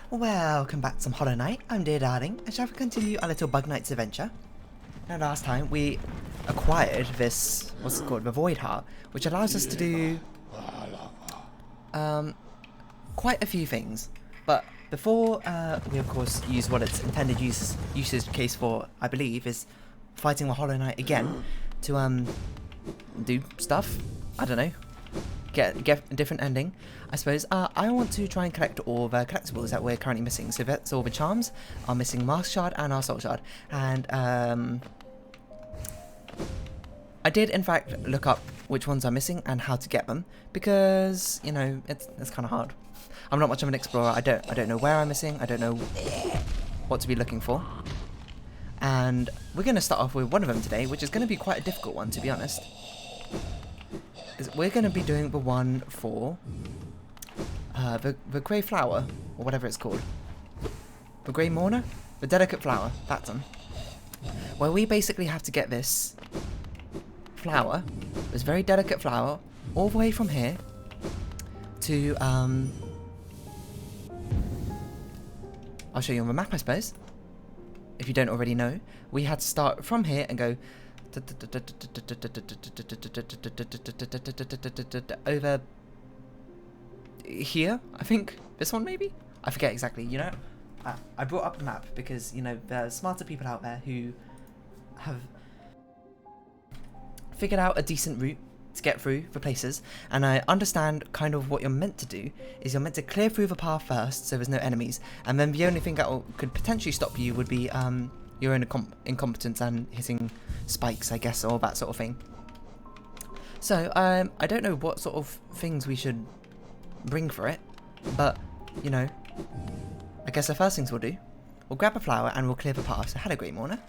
Welcome back to some Hollow Knight. I'm Dear Darling, and shall we continue our little Bug Knight's adventure? Now last time we acquired this, what's it called, the Void Heart, which allows us to do quite a few things. But before we of course use what its intended usage case for, I believe, is fighting with Hollow Knight again to do stuff. I don't know. Get a different ending, I suppose. I want to try and collect all the collectibles that we're currently missing. So that's all the charms, our missing Mask Shard and our Soul Shard. And I did in fact look up which ones are missing and how to get them, because, you know, it's kind of hard. I'm not much of an explorer. I don't know where I'm missing. I don't know what to be looking for. And we're going to start off with one of them today, which is going to be quite a difficult one, to be honest. We're going to be doing the one for the grey flower, or whatever it's called. The grey mourner? The delicate flower, that's one. Where we basically have to get this flower, this very delicate flower, all the way from here to, I'll show you on the map, I suppose, if you don't already know. We had to start from here and go over here, I think. This one, maybe? I forget exactly, you know? I brought up the map because, you know, there are smarter people out there who have figured out a decent route to get through the places, and I understand kind of what you're meant to do is you're meant to clear through the path first so there's no enemies, and then the only thing that could potentially stop you would be your own incompetence and hitting spikes, I guess, or that sort of thing. So, I don't know what sort of things we should bring for it, but, you know, I guess the first things we'll do, we'll grab a flower and we'll clear the path. So, hello, Grey Mourner.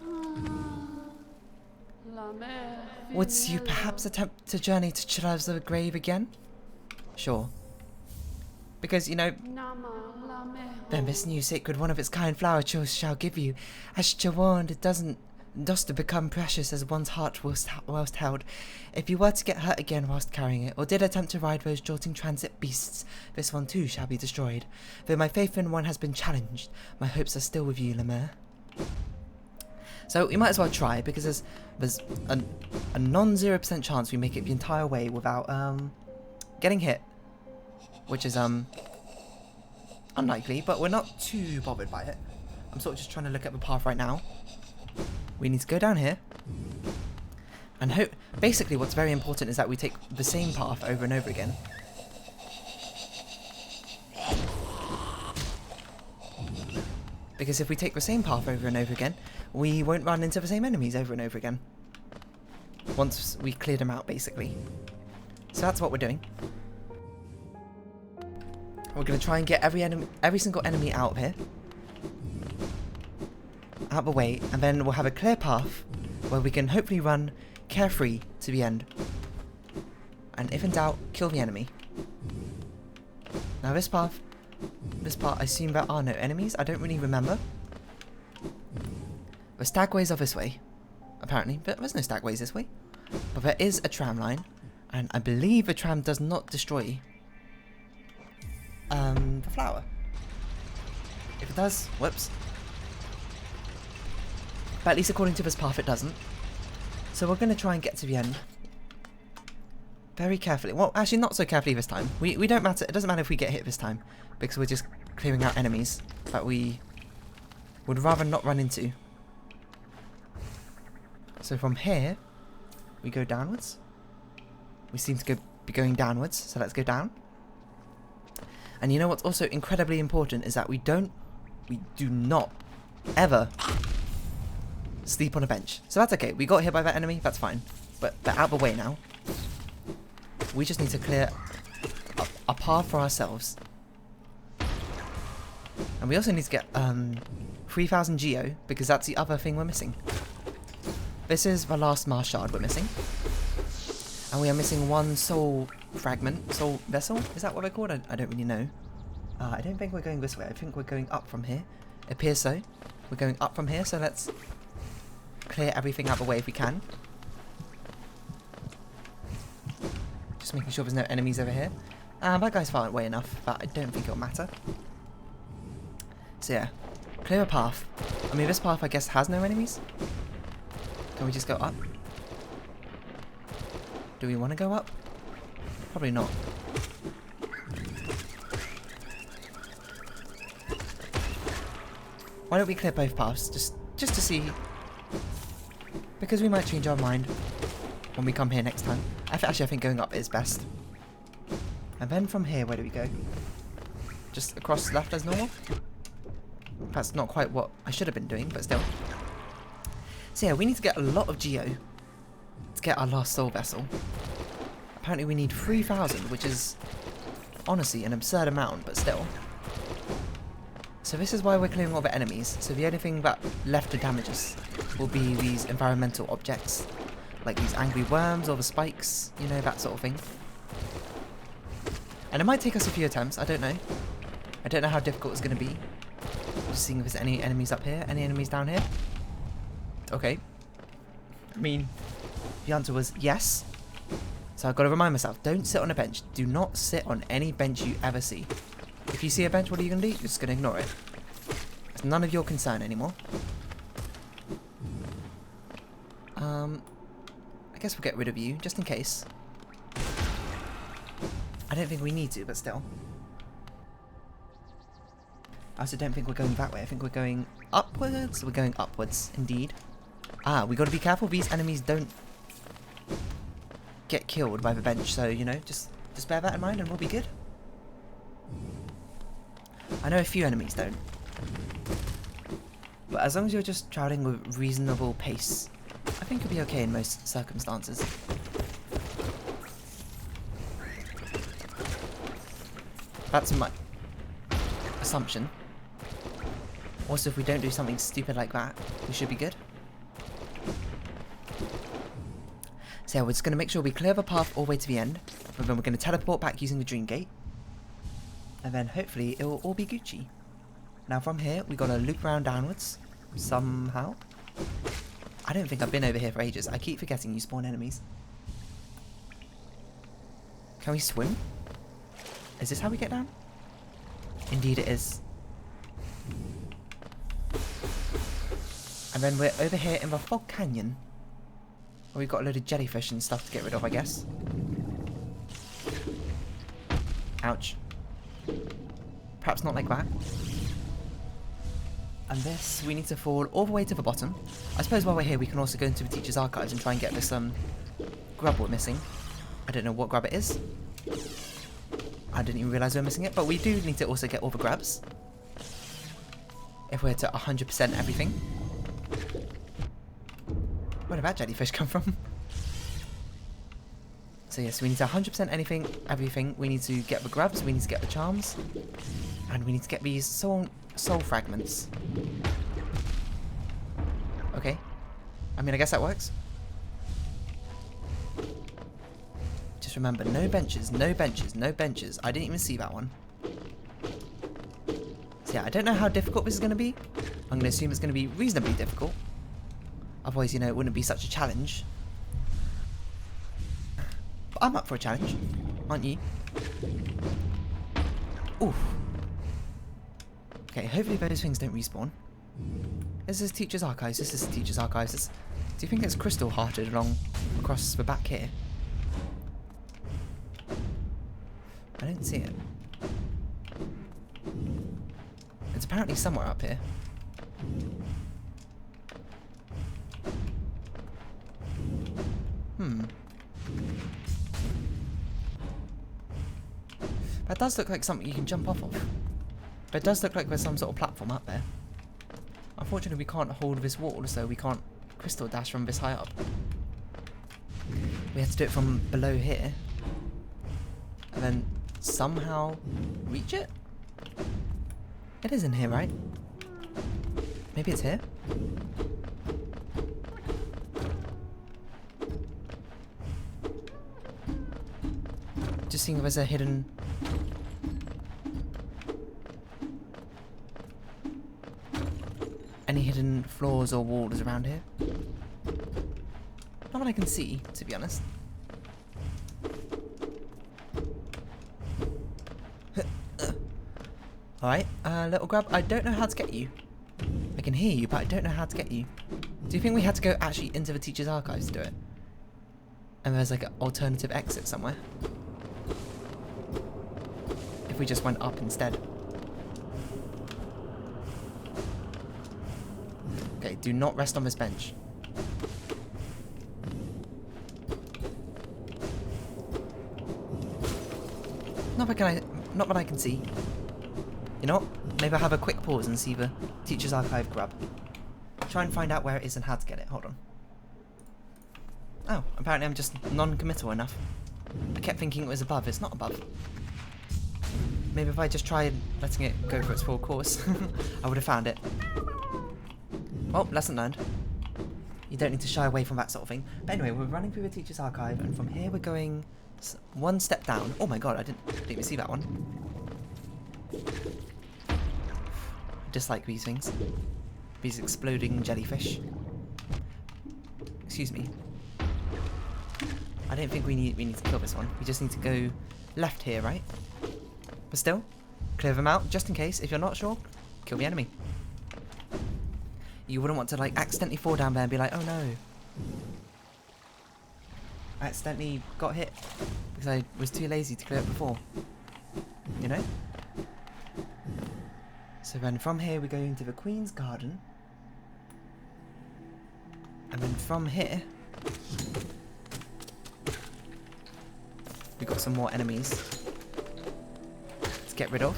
Would you perhaps attempt to journey to Chilaz's grave again? Sure. Because, you know, then this new sacred one-of-its-kind flower choice shall give you, as to warned, it doesn't to become precious as one's heart whilst held. If you were to get hurt again whilst carrying it, or did attempt to ride those jolting transit beasts, this one too shall be destroyed. Though my faith in one has been challenged, my hopes are still with you, Lemur. So we might as well try, because there's a non-0% chance we make it the entire way without getting hit, which is unlikely, but we're not too bothered by it. I'm sort of just trying to look at the path right now. We need to go down here, and basically what's very important is that we take the same path over and over again. Because if we take the same path over and over again, we won't run into the same enemies over and over again. Once we cleared them out, basically. So that's what we're doing. We're going to try and get every single enemy out of here. Out the way, and then we'll have a clear path where we can hopefully run carefree to the end. And if in doubt, kill the enemy. Now this part, I assume there are no enemies. I don't really remember. The stagways are this way, apparently, but there's no stagways this way. But there is a tram line, and I believe the tram does not destroy the flower. If it does, whoops. But at least according to this path it doesn't. So we're going to try and get to the end very carefully. Well, actually not so carefully this time. We don't matter. It doesn't matter if we get hit this time, because we're just clearing out enemies that we would rather not run into. So from here we go downwards. We seem to be going downwards, so let's go down. And you know what's also incredibly important is that we do not ever sleep on a bench. So that's okay. We got hit by that enemy, that's fine. But they're out of the way now. We just need to clear a path for ourselves. And we also need to get 3,000 Geo, because that's the other thing we're missing. This is the last Mask Shard we're missing. And we are missing one soul fragment. Soul vessel? Is that what they're called? I don't really know. I don't think we're going this way. I think we're going up from here. It appears so. We're going up from here, so let's clear everything out of the way if we can. Just making sure there's no enemies over here. That guy's far away enough that I don't think it'll matter. So yeah, clear a path. I mean, this path I guess has no enemies. Can we just go up? Do we want to go up? Probably not. Why don't we clear both paths, just to see, because we might change our mind when we come here next time. Actually, I think going up is best. And then from here, where do we go? Just across left as normal? That's not quite what I should have been doing, but still. So yeah, we need to get a lot of geo to get our last soul vessel. Apparently we need 3,000, which is honestly an absurd amount, but still. So this is why we're clearing all the enemies. So the only thing that left to damage us will be these environmental objects. Like these angry worms or the spikes, you know, that sort of thing. And it might take us a few attempts, I don't know. I don't know how difficult it's going to be. Just seeing if there's any enemies up here, any enemies down here. Okay. I mean, the answer was yes. So I've got to remind myself, don't sit on a bench. Do not sit on any bench you ever see. If you see a bench, what are you going to do? You're just going to ignore it. It's none of your concern anymore. I guess we'll get rid of you, just in case. I don't think we need to, but still. I also don't think we're going that way. I think we're going upwards. We're going upwards, indeed. Ah, we got to be careful. These enemies don't get killed by the bench, so, you know, just bear that in mind and we'll be good. I know a few enemies don't. But as long as you're just traveling with reasonable pace, I think you'll be okay in most circumstances. That's my assumption. Also, if we don't do something stupid like that, we should be good. So yeah, we're just going to make sure we clear the path all the way to the end, and then we're going to teleport back using the dream gate. And then hopefully it will all be Gucci. Now from here, we got to loop around downwards, somehow. I don't think I've been over here for ages. I keep forgetting you spawn enemies. Can we swim? Is this how we get down? Indeed it is. And then we're over here in the Fog Canyon. Where we've got a load of jellyfish and stuff to get rid of, I guess. Ouch. Perhaps not like that. And this, we need to fall all the way to the bottom. I suppose while we're here, we can also go into the teacher's archives and try and get this grub we're missing. I don't know what grub it is. I didn't even realise we were missing it, but we do need to also get all the grabs. If we're to 100% everything. Where did that jellyfish come from? So yes, we need to 100% everything. We need to get the grabs, we need to get the charms. And we need to get these soul fragments. Okay. I mean, I guess that works. Just remember, no benches, no benches, no benches. I didn't even see that one. So yeah, I don't know how difficult this is going to be. I'm going to assume it's going to be reasonably difficult. Otherwise, you know, it wouldn't be such a challenge. But I'm up for a challenge. Aren't you? Oof. Okay, hopefully those things don't respawn. This is teacher's archives. This is teacher's archives. Do you think it's crystal hearted along across the back here? I don't see it. It's apparently somewhere up here. That does look like something you can jump off of. But it does look like there's some sort of platform up there. Unfortunately, we can't hold this wall, so we can't crystal dash from this high up. We have to do it from below here. And then somehow reach it? It is in here, right? Maybe it's here? Just seeing if there's a hidden... any hidden floors or walls around here? Not that I can see, to be honest. Alright, little grub, I don't know how to get you. I can hear you, but I don't know how to get you. Do you think we had to go actually into the teacher's archives to do it? And there's like an alternative exit somewhere? If we just went up instead. Okay, do not rest on this bench. Not that I can see. You know what? Maybe I'll have a quick pause and see the teacher's archive grub. Try and find out where it is and how to get it. Hold on. Oh, apparently I'm just non-committal enough. I kept thinking it was above. It's not above. Maybe if I just tried letting it go for its full course, I would have found it. Oh, lesson learned. You don't need to shy away from that sort of thing. But anyway, we're running through the teacher's archive, and from here we're going one step down. Oh my god, I didn't even see that one. I dislike these things. These exploding jellyfish. Excuse me. I don't think we need to kill this one. We just need to go left here, right? But still, clear them out, just in case. If you're not sure, kill the enemy. You wouldn't want to like accidentally fall down there and be like, oh no. I accidentally got hit because I was too lazy to clear it before. You know? So then from here we go into the Queen's Garden. And then from here we got some more enemies to get rid of.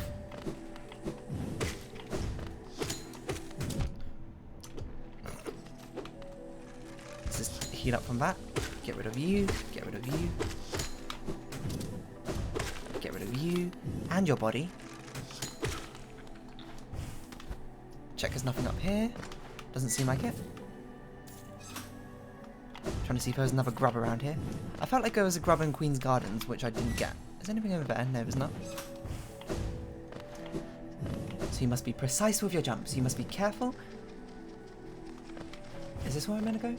Let's just heal up from that. Get rid of you, get rid of you, get rid of you, and your body. Check there's nothing up here. Doesn't seem like it. Trying to see if there's another grub around here. I felt like there was a grub in Queen's Gardens, which I didn't get. Is there anything over there? No, there's not. So you must be precise with your jumps. You must be careful. Is this where I'm meant to go?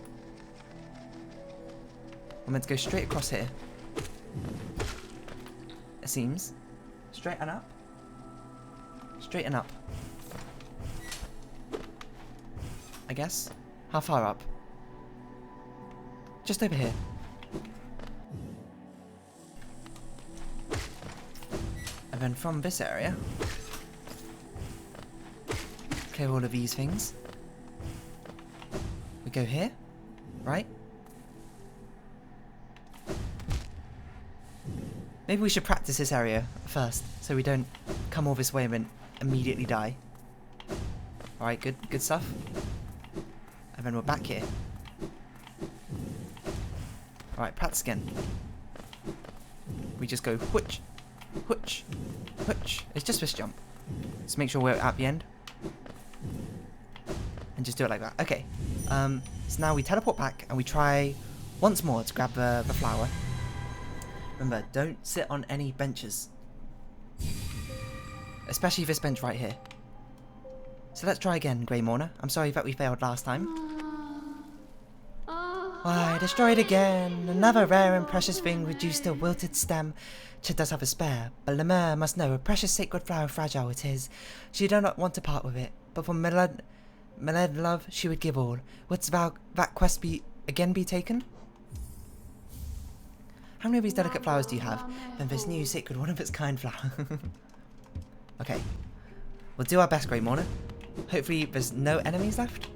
I'm meant to go straight across here. It seems. Straight and up. Straight and up. I guess. How far up? Just over here. And then from this area, clear all of these things. We go here, right? Maybe we should practice this area first, so we don't come all this way and then immediately die. Alright, good stuff. And then we're back here. Alright, practice again. We just go whoosh, whoosh, whoosh. It's just this jump. Let's make sure we're at the end. And just do it like that. Okay. So now we teleport back and we try once more to grab the flower. Remember, don't sit on any benches. Especially this bench right here. So let's try again, Grey Mourner. I'm sorry that we failed last time. Why, destroyed again! Another rare and precious thing reduced to a wilted stem. She does have a spare, but Lemur must know a precious sacred flower fragile it is. She do not want to part with it, but for Milad love she would give all. Wouldst thou that quest be taken? How many of these delicate flowers do you have? Then this new sacred one of its kind flower. Okay. We'll do our best, Grey Mourner. Hopefully there's no enemies left.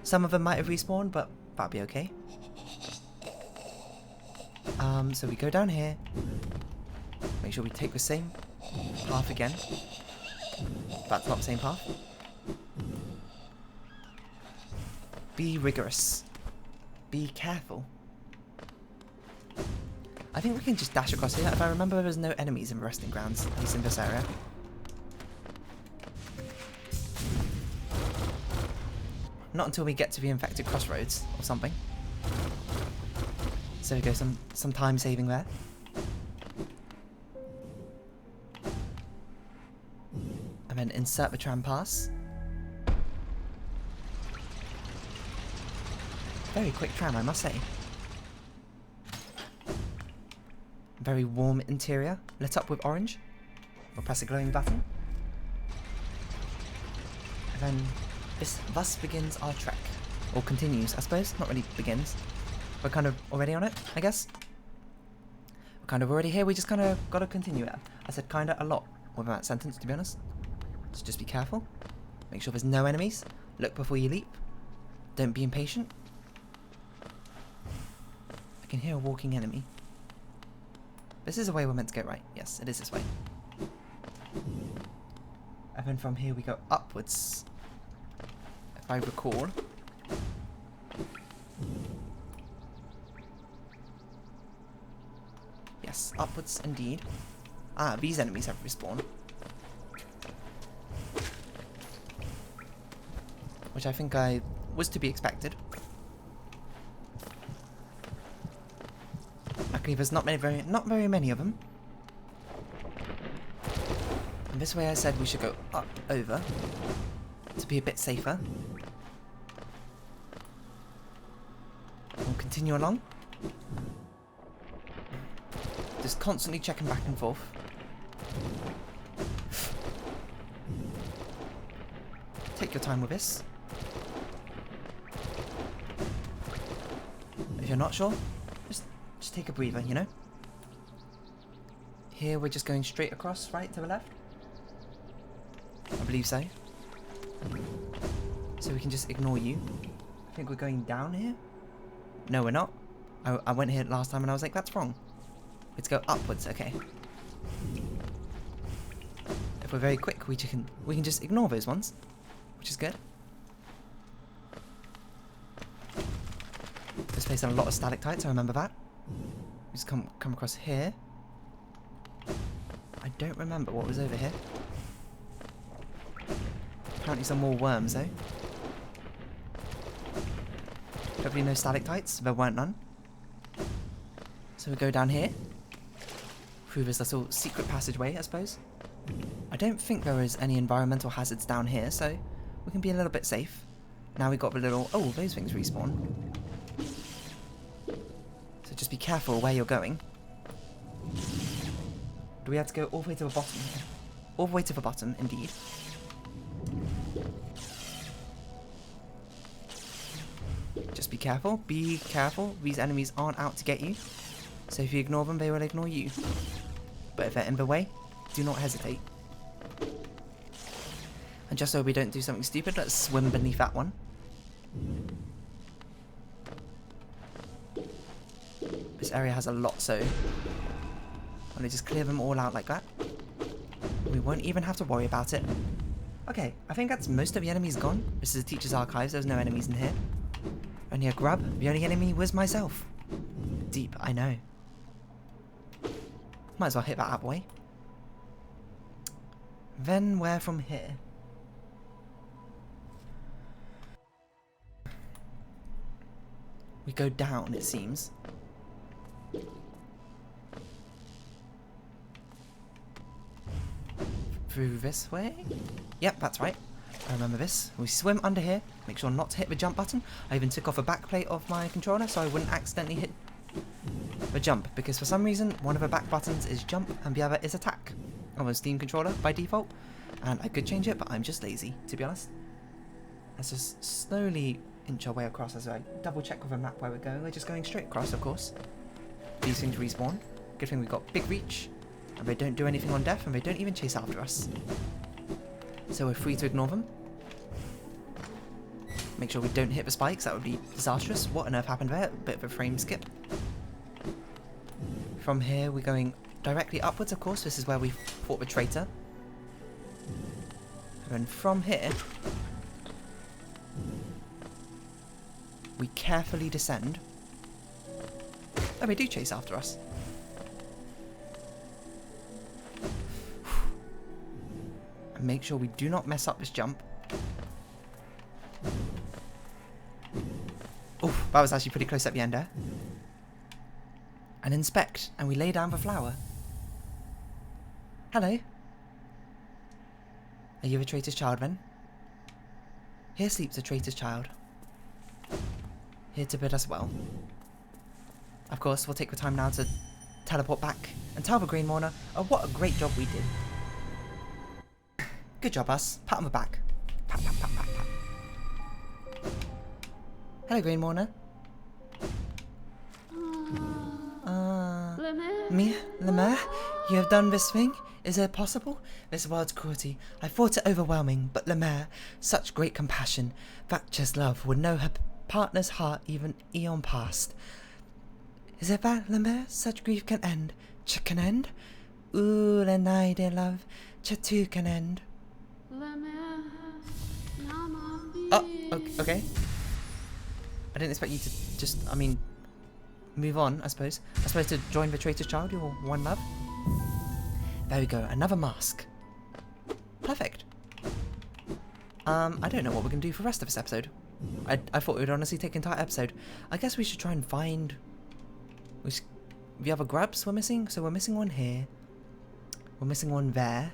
Some of them might have respawned, but that'll be okay. So we go down here. Make sure we take the same path again. That's not the same path. Be rigorous. Be careful. I think we can just dash across here. If I remember, there's no enemies in the resting grounds, at least in this area. Not until we get to the infected crossroads or something. So we go some time saving there. And then insert the tram pass. Very quick tram, I must say. Very warm interior, lit up with orange. We'll press a glowing button. then thus begins our trek. Or continues, I suppose. Not really begins. We're kind of already on it, I guess. We're kind of already here, we just kind of got to continue it. I said kind of a lot with that sentence, to be honest. So just be careful. Make sure there's no enemies. Look before you leap. Don't be impatient. I can hear a walking enemy. This is the way we're meant to go, right? Yes, it is this way. And then from here we go upwards. If I recall. Yes, upwards indeed. Ah, these enemies have respawned. Which I think was to be expected. Luckily there's not very many of them. And this way I said we should go up over to be a bit safer. We'll continue along. Just constantly checking back and forth. Take your time with this. If you're not sure, just take a breather, you know? Here we're just going straight across, right to the left? I believe so. So we can just ignore you. I think we're going down here? No, we're not. I went here last time and I was like, that's wrong. Let's go upwards, okay. If we're very quick, we can just ignore those ones, which is good. This place had a lot of stalactites, I remember that. We just come across here. I don't remember what was over here. Apparently some more worms though. Hopefully no stalactites, there weren't none. So we go down here. Through this little secret passageway, I suppose. I don't think there is any environmental hazards down here, so we can be a little bit safe. Now we got the little... Oh, those things respawn. So just be careful where you're going. Do we have to go all the way to the bottom here? All the way to the bottom, indeed. Just be careful. Be careful. These enemies aren't out to get you. So if you ignore them, they will ignore you. But if they're in the way, do not hesitate. And just so we don't do something stupid, let's swim beneath that one. This area has a lot, so I'm gonna just clear them all out like that. We won't even have to worry about it. Okay, I think that's most of the enemies gone. This is a teacher's archives, there's no enemies in here. Only a grub, the only enemy was myself. Deep, I know. Might as well hit that up way. Then where from here? We go down, it seems. Through this way? Yep, that's right. I remember this. We swim under here. Make sure not to hit the jump button. I even took off a back plate of my controller so I wouldn't accidentally hit the jump, because for some reason one of the back buttons is jump and the other is attack on a Steam controller by default, and I could change it but I'm just lazy, to be honest. Let's just slowly inch our way across as I double check with a map where we're going. We're just going straight across, of course. These things respawn. Good thing we've got big reach, and they don't do anything on death, and they don't even chase after us. So we're free to ignore them. Make sure we don't hit the spikes, that would be disastrous. What on earth happened there? A bit of a frame skip. From here we're going directly upwards, of course. This is where we fought the traitor. And then from here we carefully descend. Oh, they do chase after us. And make sure we do not mess up this jump. Oh, that was actually pretty close at the end there. And inspect, and we lay down the flower. Hello. Are you a traitor's child then? Here sleeps a traitor's child. Here to bid us well. Of course, we'll take the time now to teleport back and tell the Green Mourner, oh, what a great job we did. Good job, us. Pat on the back. Pat, pat, pat, pat, pat. Hello, Green Warner. Me, Lemaire? You have done this thing? Is it possible? This world's cruelty. I thought it overwhelming, but Lemaire, such great compassion, rapturous love, would know her partner's heart even eon past. Is it that, Lemaire? Such grief can end. Can end? Ooh, the night, dear love. Too can end. Oh, okay. I didn't expect you to just, move on, I suppose. I suppose to join the traitor's child, your one love. There we go, another mask. Perfect. I don't know what we're going to do for the rest of this episode. I thought we would honestly take an entire episode. I guess we should try and find the other grubs we're missing. So we're missing one here. We're missing one there.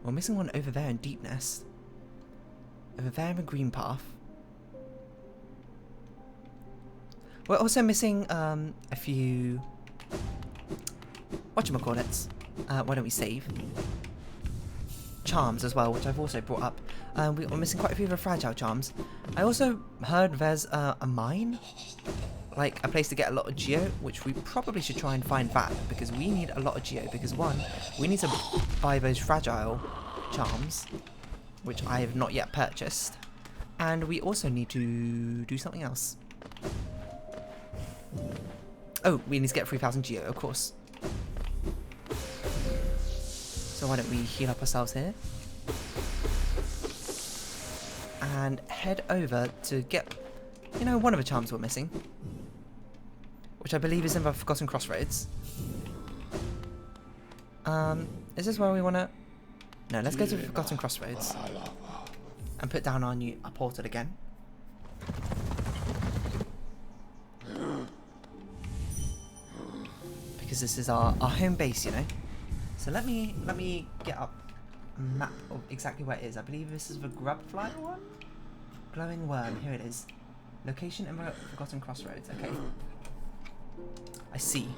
We're missing one over there in Deep Nest. Over there in the green path. We're also missing a few whatchamacallits. Why don't we save? Charms as well, which I've also brought up. We're missing quite a few of the fragile charms. I also heard there's a mine, like a place to get a lot of geo, which we probably should try and find that, because we need a lot of geo, because one, we need to buy those fragile charms, which I have not yet purchased, and we also need to do something else. Oh, we need to get 3,000 geo, of course. So why don't we heal up ourselves here and head over to get, one of the charms we're missing, which I believe is in the Forgotten Crossroads. Is this where we want to? No, let's go to the Forgotten Crossroads and put down our portal again. Because this is our home base, So let me get up a map of exactly where it is. I believe this is the grubfly one? Glowing worm, here it is. Location in the Forgotten Crossroads, okay. I see.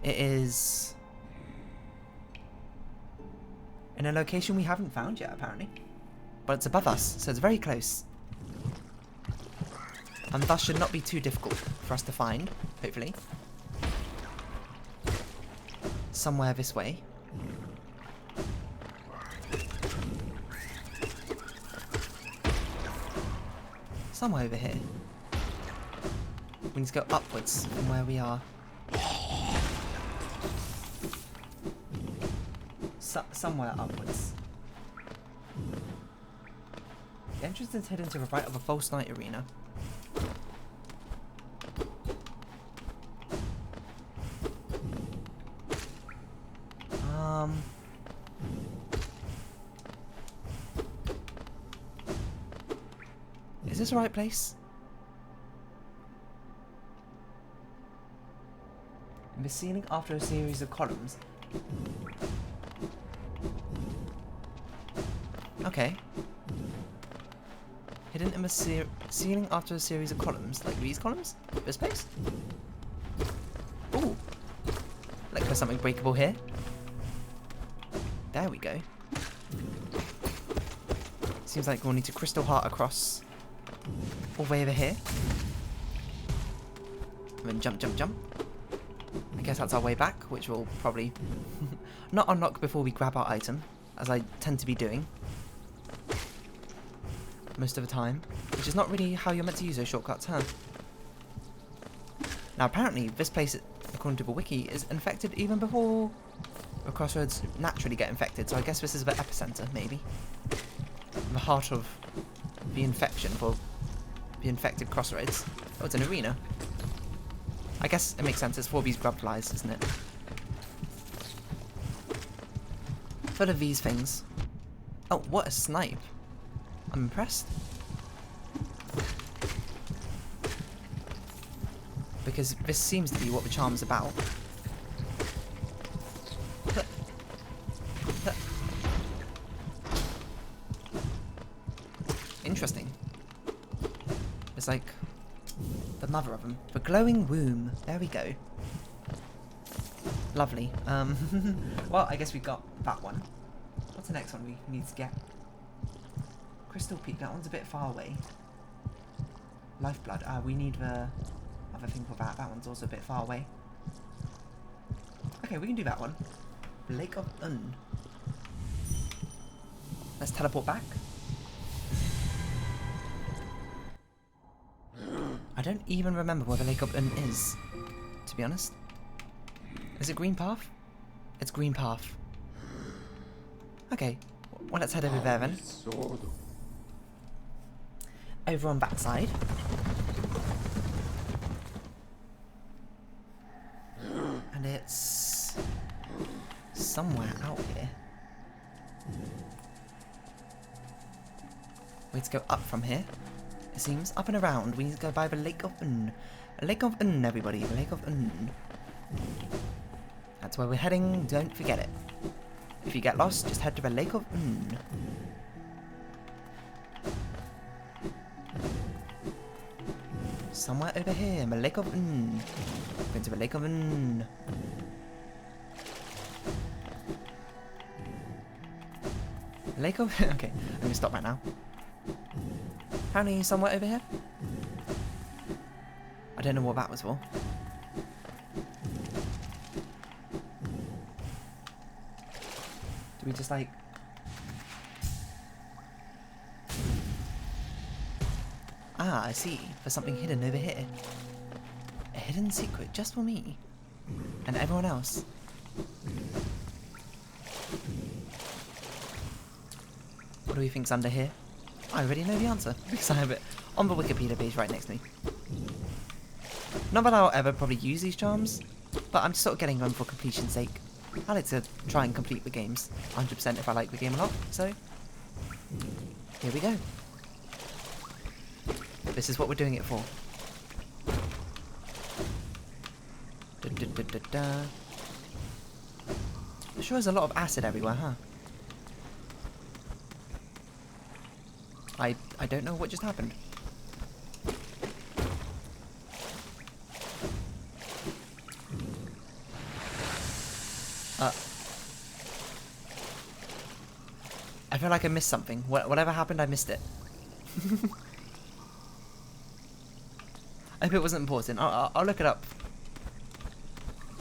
It is in a location we haven't found yet, apparently. But it's above us, so it's very close. And thus should not be too difficult for us to find, hopefully. Somewhere this way. Somewhere over here. We need to go upwards from where we are. Somewhere upwards. The entrance is hidden to the right of a false night arena. Is this the right place? In the ceiling after a series of columns. Okay. Hidden in the ceiling after a series of columns. Like these columns? This place? Ooh. Like there's something breakable here. There we go. Seems like we'll need to crystal heart across all the way over here. And then jump, jump, jump. I guess that's our way back, which will probably not unlock before we grab our item, as I tend to be doing most of the time, which is not really how you're meant to use those shortcuts, huh? Now apparently this place, according to the wiki, is infected even before the crossroads naturally get infected, so I guess this is the epicenter, maybe. The heart of the infection for the infected crossroads. Oh, it's an arena. I guess it makes sense, it's for these grub flies, isn't it? Full of these things. Oh, what a snipe. I'm impressed. Because this seems to be what the charm's about. Interesting. It's like the mother of them. The glowing womb. There we go. Lovely. Well, I guess we got that one. What's the next one we need to get? Crystal Peak, that one's a bit far away. Lifeblood, we need the other thing for that. That one's also a bit far away. Okay, we can do that one. Lake of Un. Let's teleport back. I don't even remember where the Lake of Un is, to be honest. Is it Green Path? It's Green Path. Okay, well let's head over there then. Over on that side. And it's somewhere out here. We need to go up from here. It seems up and around. We need to go by the Lake of Un. Lake of Un, everybody. The Lake of Un. That's where we're heading. Don't forget it. If you get lost, just head to the Lake of Un. Somewhere over here, the Lake of Un. Going to the Lake of Un. Lake of... Okay, I'm going to stop right now. Apparently somewhere over here. I don't know what that was for. Do we just like... Ah, I see. There's something hidden over here. A hidden secret just for me. And everyone else. What do we think's under here? I already know the answer, because I have it on the Wikipedia page right next to me. Not that I'll ever probably use these charms, but I'm sort of getting them for completion's sake. I like to try and complete the games 100% if I like the game a lot, so here we go. This is what we're doing it for. I'm sure there's a lot of acid everywhere, huh? I don't know what just happened. I feel like I missed something. Whatever happened, I missed it. I hope it wasn't important. I'll look it up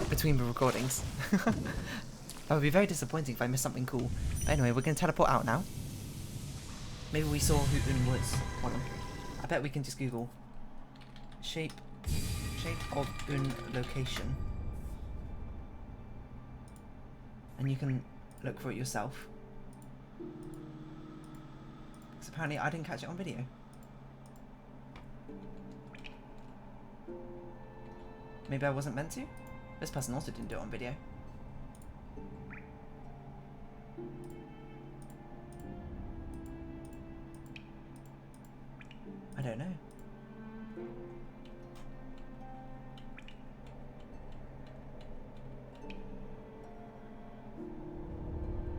between the recordings. That would be very disappointing if I missed something cool. But anyway, we're going to teleport out now. Maybe we saw who Un was. Hold on. I bet we can just Google shape of Un location. And you can look for it yourself. Because apparently I didn't catch it on video. Maybe I wasn't meant to? This person also didn't do it on video. I don't know.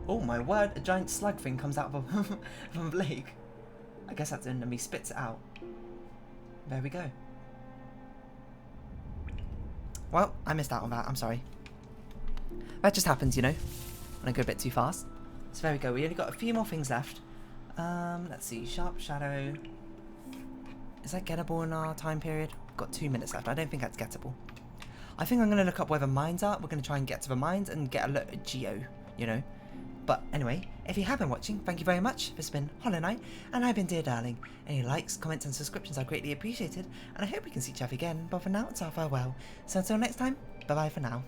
Oh my word, a giant slug thing comes out of a lake. I guess that's an enemy, spits it out. There we go. Well, I missed out on that, I'm sorry. That just happens, you know, when I go a bit too fast. So there we go, we only got a few more things left. Let's see, Sharp Shadow. Is that gettable in our time period? We've got 2 minutes left, I don't think that's gettable. I think I'm going to look up where the mines are. We're going to try and get to the mines and get a geo, you know. But anyway, if you have been watching, thank you very much. This has been Hollow Knight, and I've been Dear Darling. Any likes, comments and subscriptions are greatly appreciated, and I hope we can see each other again. But for now, it's our farewell. So until next time, bye bye for now.